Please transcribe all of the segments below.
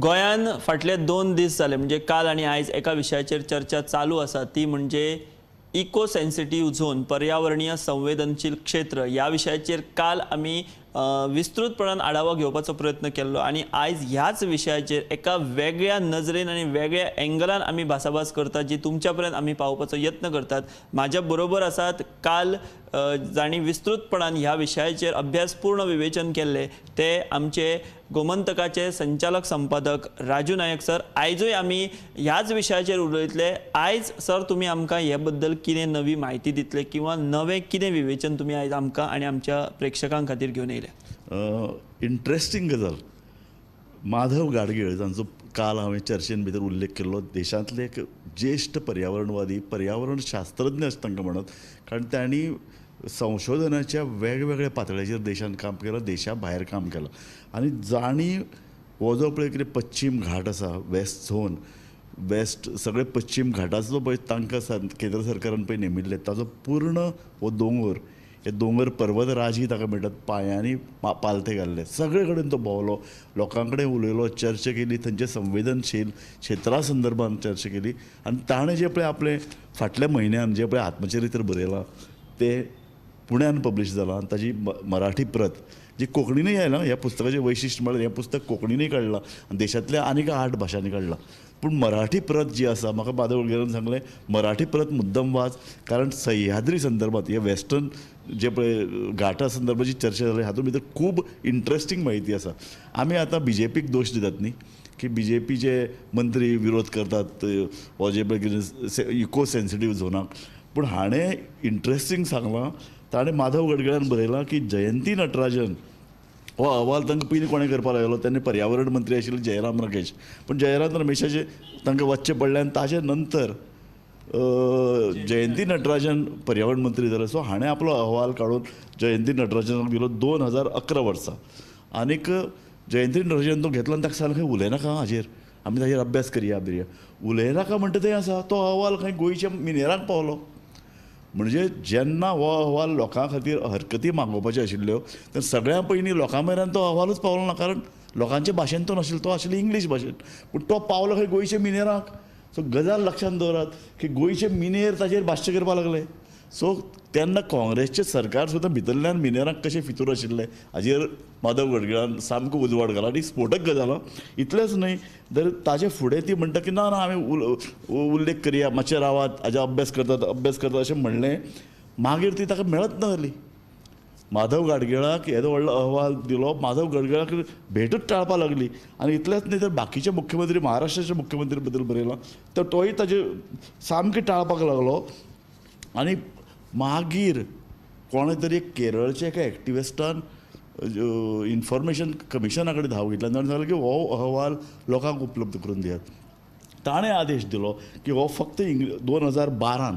गोंयान फाटले 2 दीस जाले म्हणजे काल आणि आयज एका विशयाचेर चर्चा चालू आसा ती म्हणजे इको सेन्सिटिव्ह झोन पर्यावरणीय संवेदनशील क्षेत्र ह्या विशयाचेर काल आमी विस्तृतपणान आढावा घेवपाचो प्रयत्न केल्लो आणि आयज ह्याच विशयाचेर एका वेगळ्या नजरेन आणि वेगळ्या एंगलान आमी भासाभास करतात जी तुमच्या पर्यंत आमी पावोवपाचो यत्न करतात। म्हाज्या बरोबर आसात काल जाणी विस्तृतपणान ह्या विशयाचेर अभ्यासपूर्ण विवेचन केल्ले ते आमचे गोमंतकाचे संचालक संपादक राजू नायक सर। आयजूय आमी ह्याच विशयाचेर उलयतले। आयज सर तुमी आमकां हे बद्दल कितें नवी म्हायती दितले किंवा नवें कितें विवेचन तुमी आयज आमकां आनी आमच्या प्रेक्षकां खातीर घेवन येयले? इंट्रस्टींग गजाल माधव गाडगीळ जांचो काल हांवें चर्चेन भितर उल्लेख केल्लो देशांतले एक ज्येश्ठ पर्यावरणवादी पर्यावरण शास्त्रज्ञ अशें तांकां म्हणत, कारण तांणी संशोधनाच्या वेगवेगळ्या पातळ्याचेर देशांत काम केलां, देशा भायर काम केलां आनी जाणी हो जो पळय कितें पश्चीम घाट आसा वेस्ट झोन वेस्ट सगळे पश्चीम घाटाचो पळय तांकां केंद्र सरकारान पळय नेमिल्ले ताजो पूर्ण हो दोंगर हे दोंगर पर्वतराजी ताका म्हणटात पांयांनी पालथे घाल्ले सगळे कडेन तो भोंवलो लोकां कडेन उलयलो चर्चा केली थंयचे संवेदनशील क्षेत्रा संदर्भात चर्चा केली आनी ताणें जे पळय आपले फाटल्या म्हयन्यान जे पळय आत्मचरित्र बरयलां ते पुण्यान पब्लीश जालां आनी ताजी मराठी प्रत जी कोंकणीनूय आयलां ह्या पुस्तकाचें वैशिश्ट म्हळ्यार हें पुस्तक कोंकणीनूय काडलां आनी देशांतल्या आनीक 8 भाशांनी काडलां पूण मराठी प्रत जी आसा म्हाका माधव गाडगीळान सांगलें मराठी प्रत मुद्दम वाच कारण सह्याद्री संदर्भात हे वेस्टर्न जे पळय घाटा संदर्भाची चर्चा जाली हातूंत भितर खूब इंट्रस्टींग म्हायती आसा। आमी आतां BJPक दोश दितात न्ही की BJPचे मंत्री विरोध करतात हो जे पळय कितें इको सेन्सिटीव झोनाक, पूण हाणें इंट्रस्टींग सांगलां ताणें माधव गाडगीळान बरयलां की जयंती नटराजन हो अहवाल तांकां पयलीं कोणें करपाक लागलो तेन्ना पर्यावरण मंत्री आशिल्ले जयराम रमेश, पण जयराम रमेशाचे तांकां वचचें पडलें आनी ताजे नंतर जयंती नटराजन पर्यावरण मंत्री जाले। सो हाणें आपलो अहवाल काडून जयंती नटराजनाक दिलो 2011 वर्सा आनीक जयंती नटराजन तो घेतलो आनी ताका सांगलें खंय उलयनाका हाजेर आमी ताजेर अभ्यास करया बिरया उलयनाका म्हणटा तें आसा तो अहवाल खंय गोंयच्या मिनेराक पावलो। म्हणजे जेन्ना हो अहवाल लोकां खातीर हरकती मागोवपाच्यो आशिल्ल्यो तेन्ना सगळ्यां पयलीं लोकां मेरेन तो अहवालूच पावलो ना, कारण लोकांचे भाशेन तो नाशिल्लो, तो आशिल्लो इंग्लीश भाशेन, पूण तो पावलो खंय गोंयच्या मिनेराक। सो गजाल लक्षांत दवरात की गोंयचे मिनेर ताजेर भाश्य करपाक लागले। सो तेन्ना काँग्रेसचें सरकार सुद्दां भितरल्यान मिनेराक कशें फितूर आशिल्लें हाजेर माधव गाडगीळान सामको उजवाड घालो आनी स्फोटक गजाल इतलेंच न्हय तर ताजे फुडें ती म्हणटा की ना ना आमी उल्लेख करया मातशें रावात हाजो अभ्यास करतात अशें म्हणलें। मागीर ती ताका मेळच ना जाली। माधव गाडगीळाक येदो व्हडलो अहवाल दिलो, माधव गाडगीळाक भेटूच टाळपाक लागली आनी इतलेंच न्ही तर बाकीचे मुख्यमंत्री महाराष्ट्राचे मुख्यमंत्री बद्दल बरयलां तर तोय ताजे सामकें टाळपाक लागलो। आनी मागीर कोणे तरी केरळचे एका एक्टिविस्टान इन्फॉर्मेशन कमिशना कडेन धांव घेतला आनी सांगलें की हो अहवाल लोकांक उपलब्ध करून दियात। ताणें आदेश दिलो की हो फक्त 2012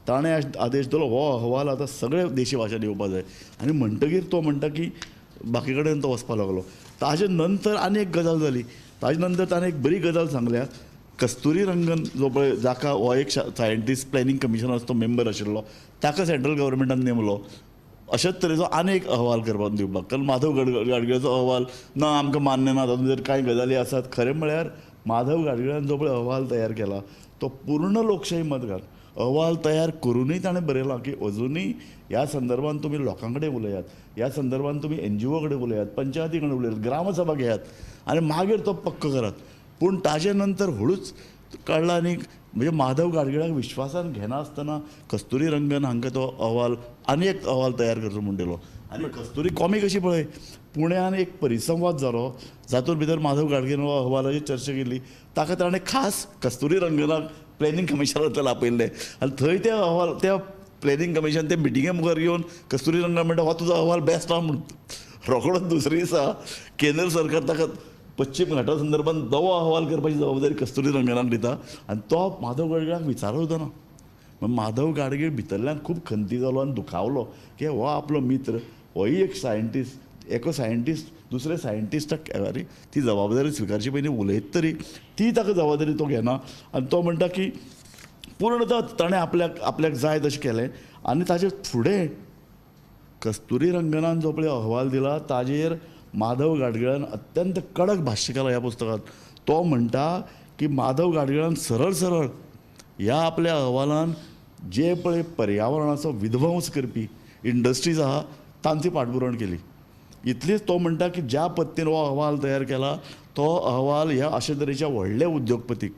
ताणें आदेश दिलो हो अहवाल आतां सगळे देशी भाशांनी येवपाक जाय आनी म्हणटकीर तो म्हणटा की बाकी कडेन तो वचपाक लागलो। ताजे नंतर आनी एक गजाल जाली, ताजे नंतर ताणें एक बरी गजाल सांगल्या कस्तुरी रंगन जो पळय जाका हो एक सायंटिस्ट प्लॅनिंग कमिशनाचो तो मेंबर आशिल्लो ताका सेंट्रल गव्हर्मेंटान नेमलो अशेच तरेचो आनी एक अहवाल करपाक दिवपाक, कारण माधव गाडगीळाचो अहवाल ना आमकां मान्य ना तातूंत जर कांय गजाली आसात। खरें म्हळ्यार माधव गाडगीळान जो पळय अहवाल तयार केला तो पूर्ण लोकशाही मतघात अहवाल तयार करूनय ताणें बरयलां की अजुनूय ह्या संदर्भात तुमी लोकां कडेन उलयात, ह्या संदर्भात तुमी NGO कडेन उलयात, पंचायती कडेन उलयात, ग्रामसभा घेयात आनी मागीर तो पक्क करात। पूण ताजे नंतर हळूच कळ्ळां आनी म्हणजे माधव गाडगीळाक विश्वासान घेना आसतना कस्तुरी रंगन हांकां तो अहवाल आनी एक अहवाल तयार करचो म्हूण दिलो। आनी कस्तुरी कॉमी कशी पळय पुण्यान एक परिसंवाद जालो जातूंत भितर माधव गाडगीळान हो अहवालाची चर्चा केली, ताका ताणें खास कस्तुरी रंगनाक प्लॅनिंग कमिशनांतल्यान आपयल्लें आनी थंय ते अहवाल त्या प्लॅनिंग कमिशन ते मिटिंगे मुखार येवन कस्तुरी रंगन म्हणटा हो तुजो अहवाल बेस्ट आहा म्हूण रोखडोच दुसरे दिसा केंद्र सरकार ताका पश्चिम घाटा संदर्भात नवो अहवाल करपाची जबाबदारी कस्तुरी रंगनाक दिता आनी तो माधव गाडगीळाक विचारूं सुद्दां ना। माधव गाडगीळ भितरल्यान खूब खंती जालो आनी दुखावलो की हो आपलो मित्र होय एक सायंटिस्ट एको सायंटिस्ट दुसरे सायंटिस्टाक अरे ती जबाबदारी स्विकारची पयलीं उलयत तरी ती ताका जबाबदारी तो घेना आनी तो म्हणटा की पूर्ण ताणें आपल्याक जाय तशें केलें आनी ताजे फुडें कस्तुरी रंगनान जो पळय अहवाल दिला ताजेर माधव गाडगीळान अत्यंत कडक भाश्य केलां ह्या पुस्तकांत। तो म्हणटा की माधव गाडगिळान सरळ सरळ ह्या आपल्या अहवालान जे पळय पर्यावरणाचो विध्वंस करपी इंडस्ट्रीज आहा तांची पाठपुरावण केली. इतलेच तो म्हणटा की ज्या पद्दतीन हो अहवाल तयार केला तो अहवाल ह्या अशे तरेच्या व्हडल्या उद्योगपतीक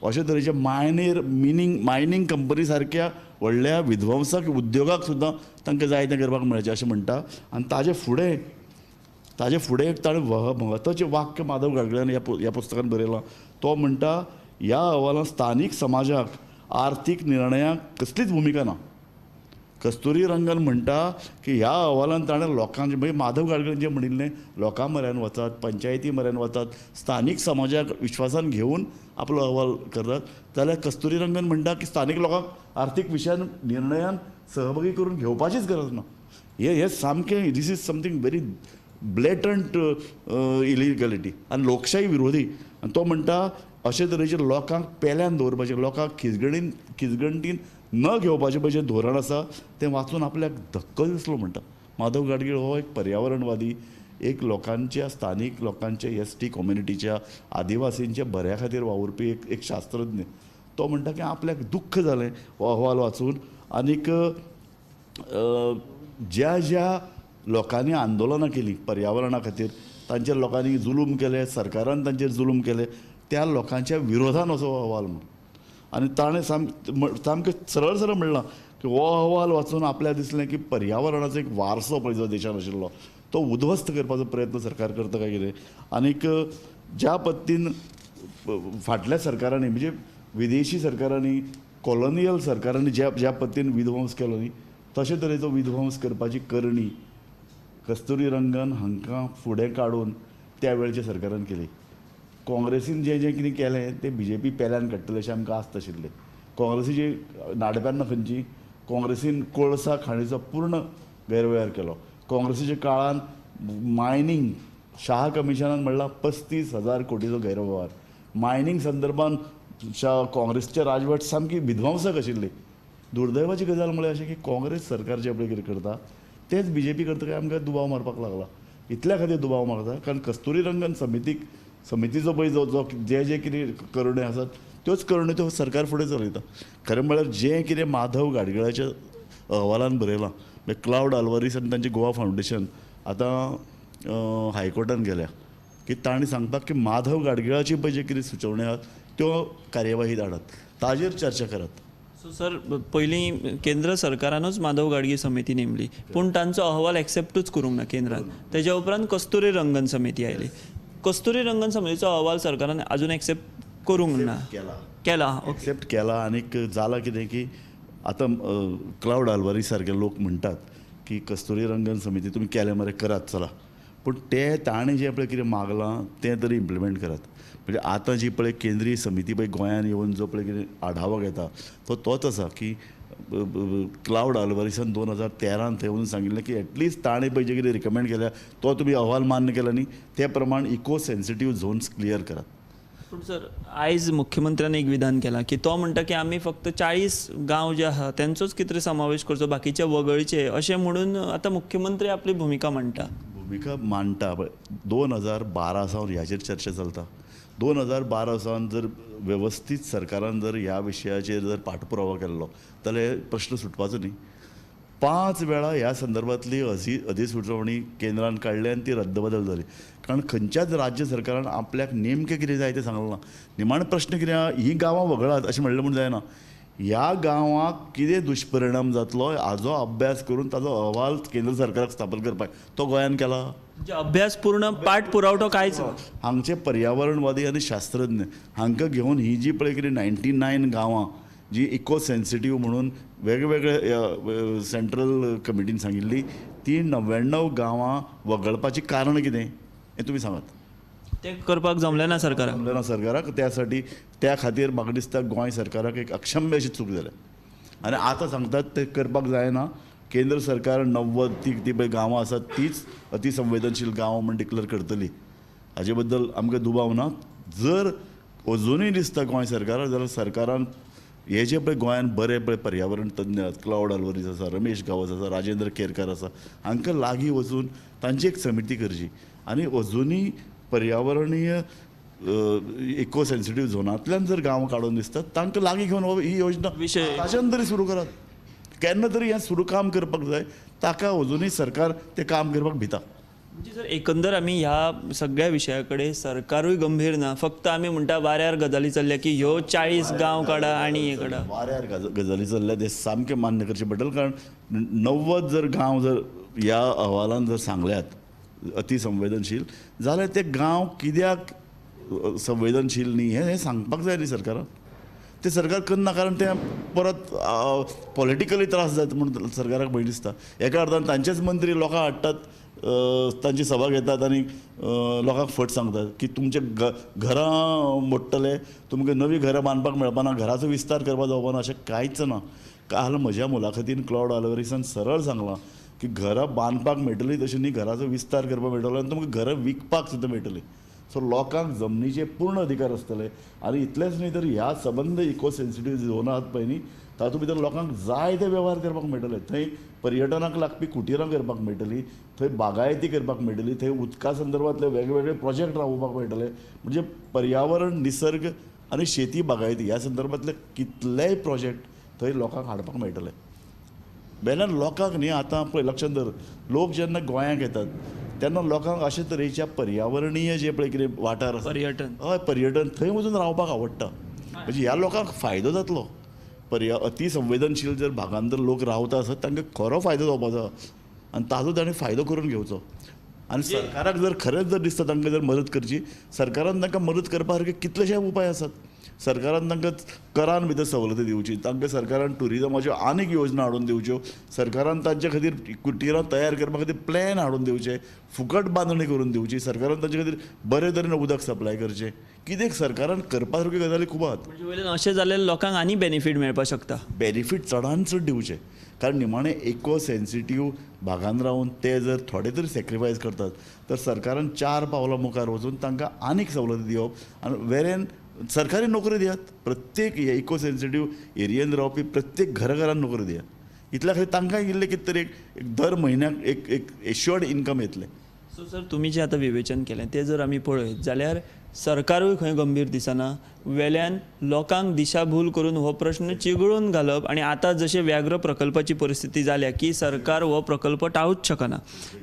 अशे तरेचे मायनींग कंपनी सारक्या व्हडल्या विध्वंसक उद्योगाक सुद्दां तांकां जाय तें करपाक मेळचें अशें म्हणटा. आनी ताजे फुडें एक ताणें म्हत्वाचें वाक्य माधव गाडगिळान ह्या पुस्तकान बरयलां. तो म्हणटा ह्या अहवालान स्थानीक समाजाक आर्थीक निर्णयाक कसलीच भुमिका ना. कस्तुरी रंगन म्हणटा की ह्या अहवालान ताणें लोकांचे म्हणजे माधव गाडगिळान जें म्हणिल्लें लोकां म्हऱ्यान वतात, पंचायती म्हऱ्यान वतात, स्थानीक समाजाक विश्वासान घेवन आपलो अहवाल करतात. जाल्यार कस्तुरी रंगन म्हणटा की स्थानीक लोकांक आर्थीक विशयान निर्णयान सहभागी करून घेवपाचीच गरज ना. हे सामकें दीस इज समथींग व्हेरी ब्लेटंट इलिगॅलिटी आनी लोकशाही विरोधी. आनी तो म्हणटा अशे तरेचे लोकांक पेल्यान दवरपाचें, लोकांक खिजगणटीन न घेवपाचें पळय धोरण आसा तें वाचून आपल्याक धक्को दिसलो म्हणटा. माधव गाडगीळ हो एक पर्यावरणवादी, एक लोकांच्या स्थानीक लोकांच्या एसटी कम्युनिटीच्या आदिवासींच्या बऱ्या खातीर वावुरपी एक शास्त्रज्ञ. तो म्हणटा की आपल्याक दुख्ख जालें हो अहवाल वाचून. आनीक ज्या लोकांनी आंदोलनां केलीं पर्यावरणा खातीर, तांचेर लोकांनी जुलूम केले, सरकारान तांचेर जुलूम केले, त्या लोकांच्या विरोधान असो अहवाल म्हणून. आनी ताणें सामकें सरळ सरळ म्हणलां की हो अहवाल वाचून आपल्याक दिसलें की पर्यावरणाचो एक वारसो पळय जो देशान आशिल्लो तो उध्वस्त करपाचो प्रयत्न सरकार करता काय कितें. आनीक ज्या पद्दतीन फाटल्या सरकारांनी म्हणजे विदेशी सरकारांनी कॉलोनियल सरकारांनी ज्या पद्दतीन विध्वंस केलो न्ही तशे तरेचो विध्वंस करपाची करणी कस्तुरी रंगन हांकां फुडें काडून त्या वेळच्या सरकारान केली. काँग्रेसीन जें कितें केलें तें BJP पेल्यान काडटलें अशें आमकां आस्त आशिल्लें. काँग्रेसीची नाडपेन्नां खंयची, काँग्रेसीन कोळसा खाणीचो पूर्ण गैरव्यवहार केलो. काँग्रेसीच्या काळान मायनींग शाह कमिशनान म्हणलां 35,000 कोटीचो गैरव्यवहार. मायनींग संदर्भान काँग्रेसचे राजवट सामकी विध्वंसक आशिल्ली. दुर्दैवाची गजाल म्हळ्यार अशें की काँग्रेस सरकार जें पळय कितें करता तेंच BJP करता काय आमकां दुबाव मारपाक लागला. इतल्या खातीर दुबाव मारता कारण कस्तुरी रंगन समितीचो पळय जो जे कितें करण्यो आसात त्योच करण्यो त्यो सरकार फुडें चलयता. खरें म्हळ्यार जें कितें माधव गाडगिळाच्या अहवालान बरयलां म्हणजे क्लावड आल्वारीस आनी तांचें गोवा फावंडेशन आतां हायकोर्टान गेल्या की तांणी सांगपाक की माधव गाडगिळाची पळय जे कितें सुचोवण्यो आसात त्यो कार्यवाहीत हाडात, ताजेर चर्चा करात. सो सर पयलीं केंद्र सरकारानूच माधव गाडगी समिती नेमली पूण तांचो अहवाल एक्सेप्टूच करूंक ना केंद्रान. तेज्या उपरांत कस्तुरी रंगन समिती आयली. कस्तुरी रंगन समितीचो अहवाल सरकारान अजून एक्सेप्ट करूंक ना केला. एक्सेप्ट केला. आनीक जालां कितें की आतां क्लावड आल्वारीस सारके लोक म्हणटात की कस्तुरी रंगन समिती तुमी केले मरे करात चला, पूण ताणें जें पळय कितें मागलां तें तरी इम्प्लिमेंट करात. म्हणजे आतां जी पळय केंद्रीय समिती पळय गोंयांत येवन जो पळय कितें आढावो घेता तो तोच आसा की क्लावड आल्वारीसान 2013 थंय वचून सांगिल्लें की एटलिस्ट ताणें पळय जें कितें रिकमेंड केल्या तो तुमी अहवाल मान्य केला न्ही ते प्रमाण इको सेन्सिटीव झोन्स क्लियर करात. पूण सर आयज मुख्यमंत्र्यान एक विधान केला की तो म्हणटा की आमी फक्त 40 गांव जे आहा तेंचोच कितें समावेश करचो बाकीचे वगळचे अशें म्हणून आतां मुख्यमंत्री आपली भुमिका मांडटा. 2012 सावन ह्याचेर चर्चा चलता. 2012 सावन जर वेवस्थीत सरकारान जर ह्या विशयाचेर जर पाठपुरावो केल्लो जाल्यार प्रश्न सुटपाचो न्ही. 5 वेळा ह्या संदर्भातली अधिसुचोवणी केंद्रान काडली आनी ती रद्दबदल जाली. कारण खंयच्याच राज्य सरकारान आपल्याक नेमकें कितें जाय तें सांगलें ना. निमाणें प्रश्न कितें आहा ही गांवां वगळात अशें म्हणलें म्हूण जायना. ह्या गांवांक कितें दुश्परिणाम जातलो हाजो अभ्यास करून ताजो अहवाल केंद्र सरकाराक स्थापन करपाक तो गोंयान केला. म्हणजे अभ्यास पूर्ण पाठ पुरावठो कांयच ना. हांगचे पर्यावरणवादी आनी शास्त्रज्ञ हांकां घेवन ही जी पळय कितें 99 गांवां जी इको सेन्सिटीव म्हणून वेगवेगळे सेंट्रल कमिटीन सांगिल्ली ती 99 गांवां वगळपाची कारण कितें हें तुमी सांगात. तें करपाक जमलें ना सरकाराक. जमलें ना सरकाराक. त्या खातीर म्हाका दिसता गोंय सरकाराक एक अक्षम्य अशी चूक जाल्या आनी आतां सांगतात तें करपाक जायना. केंद्र सरकार 90 ती पळय गांवां आसात तीच अतिसंवेदनशील गांव म्हण डिक्लेअर करतली हाजे बद्दल आमकां दुबाव ना. जर अजुनूय दिसता गोंय सरकाराक जाल्यार सरकारान हे जे पळय गोंयांत बरे पळय पर्यावरण तज्ञ आसात क्लावड आल्वारीस आसा, रमेश गावस आसा, राजेंद्र केरकार आसा हांकां लागीं वचून तांची एक समिती करची आनी अजुनूय पर्यावरणीय इको सेन्सिटीव झोनांतल्यान जर गांव काडून दिसतात तांकां लागीं घेवन हो ही योजना विशय- ताच्यान तरी सुरू करात केन्ना तरी हें सुरू काम करपाक जाय ताका अजुनूय सरकार तें काम करपाक भिता. म्हणजे जर एकंदर आमी ह्या सगळ्या विशयाकडे सरकारूय गंभीर ना, फक्त आमी म्हणटा वाऱ्यार गजाली चल्ल्या की ह्यो 40 गांव काडा आनी हे काडा. वाऱ्यार गजाली चल्ल्या ते सामकें मान्य करचें पडटलें कारण 90 जर गांव जर ह्या अहवालान जर सांगल्यात अतिसंवेदनशील जाल्यार ते गांव कित्याक संवेदनशील न्ही हें सांगपाक जाय न्ही सरकारान. ते सरकार करना कारण ते परत पॉलिटिकली त्रास जाता म्हणून सरकाराक भंय दिसता. एका अर्थान तांचेच मंत्री लोकां हाडटात, तांची सभा घेतात आनी लोकांक फट सांगतात की तुमचे घरां मोडटले, तुमकां नवीं घरां बांदपाक मेळपाना, घराचो विस्तार करपाक जावपाना, अशें कांयच ना. काल म्हज्या मुलाखतीन क्लॉड आल्वारिसान सरळ सांगलां की घरां बांदपाक मेळटलीं तशी न्ही, घराचो विस्तार करपाक मेळटलो आनी तुमकां घरां विकपाक सुद्दां मेळटलीं. सो लोकांक जमनीचे पूर्ण अधिकार आसतले. आनी इतलेंच न्ही तर ह्या सबंद इको सेन्सिटीव झोन आहात पळय न्ही तातूंत भितर लोकांक जाय ते वेव्हार करपाक मेळटले. थंय पर्यटनाक लागपी कुटिरां करपाक मेळटलीं, थंय बागायती करपाक मेळटली, थंय उदका संदर्भांतले वेगवेगळे प्रोजेक्ट राबोवपाक मेळटले. म्हणजे पर्यावरण, निसर्ग आनी शेती बागायती ह्या संदर्भांतले कितलेय प्रोजेक्ट थंय लोकांक हाडपाक मेळटले. वेल्यान लोकांक न्ही आतां पळय लक्षांत दर, लोक जेन्ना गोंयांक येतात तेन्ना लोकांक अशे तरेच्या पर्यावरणीय जे पळय कितें वाठार आसा, पर्यटन हय पर्यटन, थंय वचून रावपाक आवडटा. म्हणजे ह्या लोकांक फायदो जातलो. अतिसंवेदनशील जर भागांत जर लोक रावता आसत तांकां खरो फायदो जावपाचो आनी ताजो ताणें फायदो करून घेवचो. आनी सरकाराक जर खरेंच जर दिसता तांकां जर मदत करची, सरकारान तांकां मदत करपा सारके कितलेशे उपाय आसात. सरकारान तांकां करान भितर सवलती दिवची, तांकां सरकारान टुरिजमाच्यो आनीक योजना हाडून दिवच्यो, सरकारान तांचे खातीर कुटिरां तयार करपा खातीर प्लॅन हाडून दिवचे, फुकट बांदणी करून दिवची, सरकारान तांचे खातीर बरे तरेन उदक सप्लाय करचें. कितें सरकारान करपा सारक्यो गजाली खूब आसात. म्हणजे वयल्यान अशें जाल्यार लोकांक आनी बेनिफीट मेळपाक शकता. बेनिफीट चडान चड दिवचे. कारण निमाणे इको सेन्सिटीव भागांत रावन ते जर थोडे तरी सॅक्रिफायस करतात तर सरकारान 4 पावलां मुखार वचून तांकां आनीक सवलती दिवप आनी वेरेन सरकारी नोकरी दियात. प्रत्येक इको सेन्सिटीव एरियेंत रावपी प्रत्येक घराघरान नोकरी दियात. इतल्या खातीर तांकां इल्लें कितें तरी एक दर म्हयन्याक एक एश्युअर्ड इनकम येतलें. सो सर तुमी जें आतां विवेचन केलें तें जर आमी पळयत जाल्यार सरकारूय खंय गंभीर दिसना, वेल्यान लोकांक दिशाभूल करून हो प्रश्न चिगळून घालप. आनी आतां जशें व्याघ्र प्रकल्पाची परिस्थिती जाल्या की सरकार हो प्रकल्प टाळूच शकना.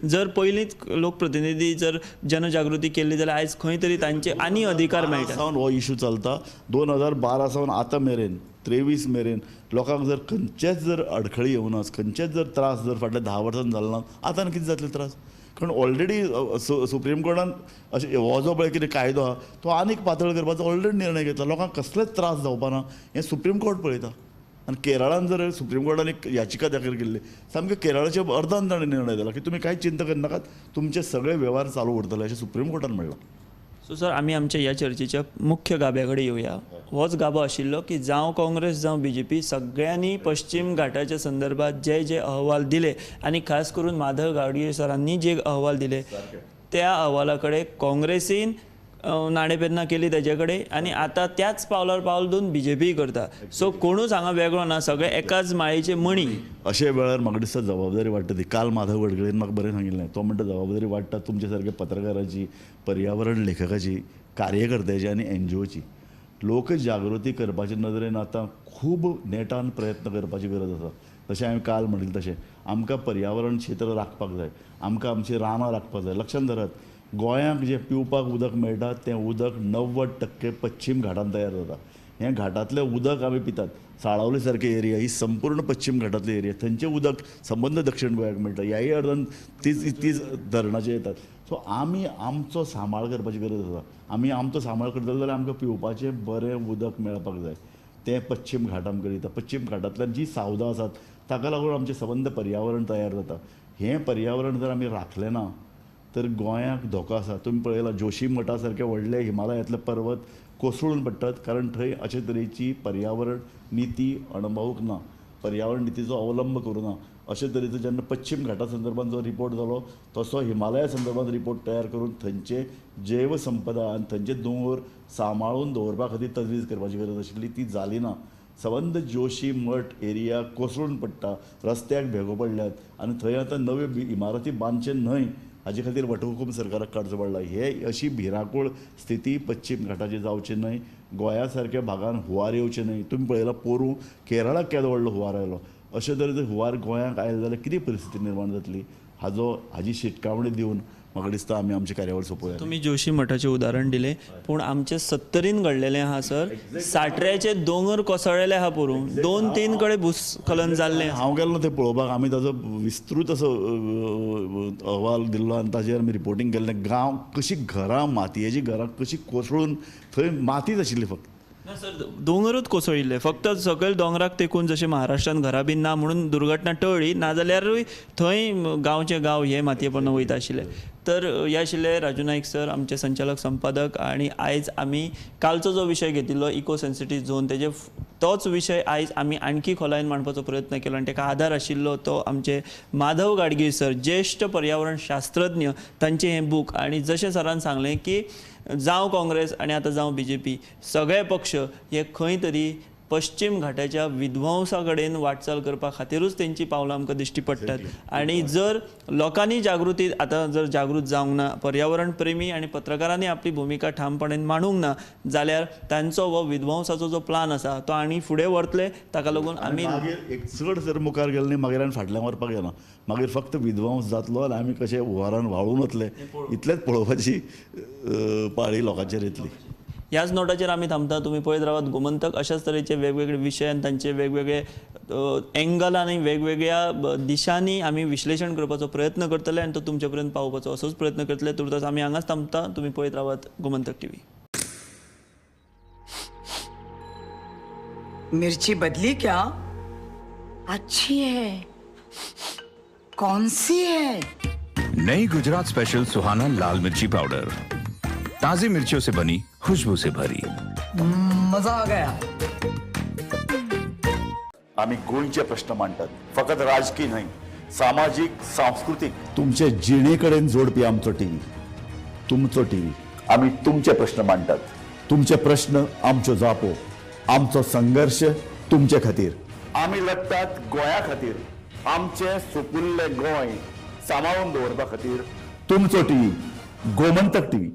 जर पयलींच लोकप्रतिनिधी जर जनजागृती केल्ली जाल्यार आयज खंय तरी तांचे आनी अधिकार मेळटा. सावन हो इशू चलता. 2012 सावन आतां मेरेन 23 मेरेन लोकांक जर खंयचेच जर अडखळी येवना, खंयचेच जर त्रास जर फाटल्या 10 वर्सांत जालो ना, आतां कितें जातले त्रास. कारण ऑलरेडी सुप्रीम कोर्टान अशें हो जो पळय कितें कायदो आहा तो आनीक पातळ करपाचो ऑलरेडी निर्णय घेतला. लोकांक कसलेच त्रास जावपाना हें सुप्रीम कोर्ट पळयता. आनी केरळान जर सुप्रीम कोर्टान एक याचिका दाखल केल्ली, सामकें केरळाच्या अर्दान ताणें निर्णय दिला की तुमी कांयच चिंता करनाकात, तुमचे सगळे वेव्हार चालू उरतले अशें सुप्रीम कोर्टान म्हणलां. सो सर आमी आमच्या ह्या चर्चेच्या मुख्य गाब्या कडेन येवया. होच गाबो आशिल्लो की जावं काँग्रेस जावं BJP सगळ्यांनी पश्चिम घाटाच्या संदर्भात जे जे अहवाल दिले आनी खास करून माधव गावडे सरांनी जे अहवाल दिले त्या अहवाला कडेन काँग्रेसीन नाणेपेन्ना केली तेजे कडेन आनी आतां त्याच पावलार पावल दोन BJP करता. सो कोणूच हांगा वेगळो ना, सगळे एकाच माळेचे मणी. अशे वेळार म्हाका दिसता जबाबदारी वाडटा ती. काल माधव गडकरीन म्हाका बरें सांगिल्लें. तो म्हणटा जबाबदारी वाडटा तुमचे सारके पत्रकाराची, पर्यावरण लेखकाची, कार्यकर्त्याची आनी NGOची. लोकजागृती करपाचे नदरेन आतां खूब नेटान प्रयत्न करपाची गरज आसा. जशें हांवें काल म्हणिल्लें तशें आमकां पर्यावरण क्षेत्र राखपाक जाय, आमकां आमची रानां राखपाक जाय. लक्षांत धरात गोंयांक जें पिवपाक उदक मेळटा तें उदक 90% पश्चिम घाटांत तयार जाता. हें घाटांतलें उदक आमी पितात. साळावली सारके एरिया ही संपूर्ण पश्चिम घाटांतली एरिया, थंयचें उदक संबंद दक्षिण गोंयाक मेळटा. ह्याय अर्दान तीच धरणाचे येतात. सो आमी आमचो सांबाळ करपाची गरज आसा. आमी आमचो सांबाळ करतले जाल्यार आमकां पिवपाचें बरें उदक मेळपाक जाय. तें पश्चिम घाटां करिता. पश्चिम घाटांतल्यान जी सावदां आसात ताका लागून आमचें संबंद पर्यावरण तयार जाता. हें पर्यावरण जर आमी राखलें ना तर गोंयाक धोको आसा. तुमी पळयलां जोशी मठा सारके व्हडले हिमालयांतले पर्वत कोसळून पडटात कारण थंय अशे तरेची पर्यावरण निती अणभवूंक ना, पर्यावरण नितीचो अवलंब करूं ना. अशे तरेचो जेन्ना पश्चिम घाटा संदर्भात जो रिपोर्ट जालो तसो हिमालया संदर्भात रिपोर्ट तयार करून थंयचे जैव संपदा आनी थंयचे दोंगर सांबाळून दवरपा खातीर तजवीज करपाची गरज आशिल्ली, ती जाली ना. संबंद जोशी मठ एरिया कोसळून पडटा, रस्त्याक भेगो पडल्यात आनी थंय आतां नव्यो इमारती बांदचे न्हय हाजे खातीर वटहुकूम सरकाराक काडचो पडला. हे अशी भिरांकूळ स्थिती पश्चिम घाटाची जावची न्हय, गोंया सारक्या भागान हुंवार येवचे न्हय. तुमी पळयला पोरूं केरळाक केदो व्हडलो हुंवार आयलो. अशे तरेचो हुंवार गोंयांक आयलो जाल्यार कितें परिस्थिती निर्माण जातली हाजी शिटकावणी दिवन म्हाका दिसता आमी आमची कार्यावळ सोंपोवया. तुम्ही जोशी मठाचें उदाहरण दिलें, पूण आमचे 70रीन घडलेलें आहा सर. साटऱ्याचे दोंगर कोसळ्ळेले आहा पोरूं, 2-3 कडेन भूस्खलन जाल्लें. हांव गेल्लो तें पळोवपाक. आमी ताजो विस्तृत असो अहवाल दिल्लो आनी ताजेर आमी रिपोर्टींग केल्लें. गांव कशी घरां, मातयेची घरां कशी कोसळून थंय मातीच आशिल्ली फक्त. ना सर, दोंगरूच कोसळिल्ले, फक्त सकयल दोंगराक तेकून जशें महाराष्ट्रान घरां बीन ना म्हणून दुर्घटना टळ्ळी, नाजाल्यारूय थंय गांवचे गांव हे मातये पोंदा वयता आशिल्ले. तर हे आशिल्ले राजू नाईक सर, आमचे संचालक संपादक. आणि आयज आमी कालचो जो विशय घेतिल्लो इको सेन्सिटीव झोन, तोच विशय आयज आमी आणखी खोलायेन मांडपाचो प्रयत्न केलो आनी ताका आधार आशिल्लो तो आमचे माधव गाडगीळ सर, ज्येश्ठ पर्यावरण शास्त्रज्ञ. तांचें हें बूक. आनी जशें सरान सांगलें की जावं काँग्रेस आनी आतां जावं BJP, सगळे पक्ष हे खंय तरी पश्चिम घाटाच्या विध्वंसा कडेन वाटचाल करपा खातीरूच तेंची पावलां आमकां दिश्टी पडटात. आनी जर लोकांनी जागृती आतां जर जागृत जावंक ना, पर्यावरण प्रेमी आनी पत्रकारांनी आपली भुमिका ठामपणान मांडूंक ना, जाल्यार तांचो हो विध्वंसाचो जो प्लान आसा तो आनी फुडें व्हरतले. ताका लागून आमी मागीर एक चड जर मुखार गेले न्ही, मागीर आनी फाटल्यान व्हरपाक येना. मागीर फक्त विध्वंस जातलो आनी आमी कशे हुंवारान व्हाळून वतले इतलेंच पळोवपाची पाळी लोकांचेर येतली. ह्याच नोटाचेर आमी थांबता. तुमी पळयत रावात गोमंतक. अशाच तरेचे वेगवेगळे विशय आनी तांचे वेगवेगळे एंगल आनी वेगवेगळ्या दिशांनी आमी विश्लेशण करपाचो प्रयत्न करतले आनी तो तुमचे पर्यंत पावोवपाचो असोच प्रयत्न करतले. तुर्तास आमी हांगाच थांबता. तुमी पळयत रावात गोमंतक TV. मिर्ची बदली क्या? अच्छी है. कौन सी है? नई गुजरात स्पेशल सुहाना लाल मिर्ची पाउडर, ताजी मिर्चियों से बनी, खुशबू से भरी. मजा आ गया. आमी गोंयचे प्रश्न मांडटात, फकत राजकीय न्हय, सामाजीक, सांस्कृतीक. तुमचे जिणे कडेन जोडपी आमचो टीव्ही, तुमचो टीव्ही. आमी तुमचे प्रश्न मांडटात. तुमचे प्रश्न आमच्यो जापो, आमचो संघर्श तुमचे खातीर. आमी लढटात गोंया खातीर. आमचे सुपुल्ले गोंय सांबाळून दवरपा खातीर तुमचो टीव्ही, गोमंतक टीव्ही.